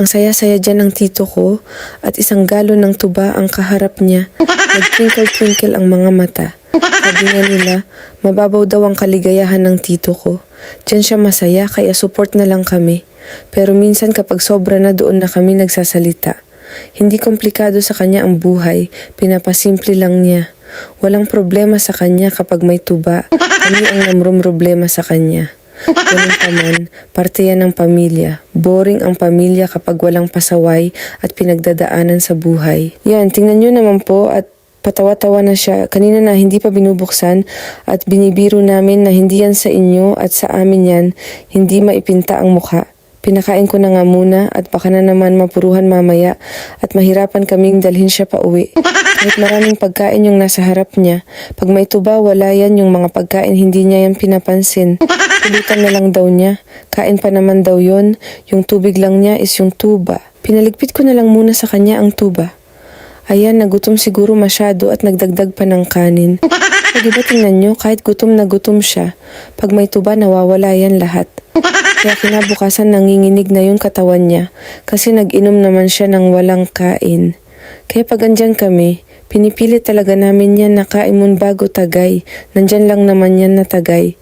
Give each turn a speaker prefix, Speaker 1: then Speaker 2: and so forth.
Speaker 1: Ang saya-saya dyan ng tito ko at isang galon ng tuba ang kaharap niya. Nag-twinkle-twinkle ang mga mata. Sabi nga nila, mababaw daw ang kaligayahan ng tito ko. Diyan siya masaya kaya support na lang kami. Pero minsan kapag sobra na doon na kami nagsasalita. Hindi komplikado sa kanya ang buhay, pinapasimple lang niya. Walang problema sa kanya kapag may tuba, kami ang namrumroblema sa kanya. Ganun pa man, parte yan ng pamilya. Boring ang pamilya kapag walang pasaway at pinagdadaanan sa buhay. Yan, tingnan nyo naman po at patawa-tawa na siya. Kanina na hindi pa binubuksan at binibiro namin na hindi yan sa inyo at sa amin yan, hindi maipinta ang mukha. Pinakain ko na nga muna at baka na naman mapuruhan mamaya at mahirapan kaming dalhin siya pa uwi. Kahit maraming pagkain yung nasa harap niya, pag may tuba wala yan yung mga pagkain hindi niya yan pinapansin. Pulutan na lang daw niya, kain pa naman daw yon, yung tubig lang niya is yung tuba. Pinaligpit ko na lang muna sa kanya ang tuba. Ayan, nagutom siguro masyado at nagdagdag pa ng kanin. So, diba tingnan nyo, kahit gutom na gutom siya, pag may tuba nawawala yan lahat. Kaya kinabukasan nanginginig na yung katawan niya kasi nag-inom naman siya ng walang kain. Kaya pag andyan kami, pinipilit talaga namin yan na kain mo bago tagay. Nandyan lang naman yan na tagay.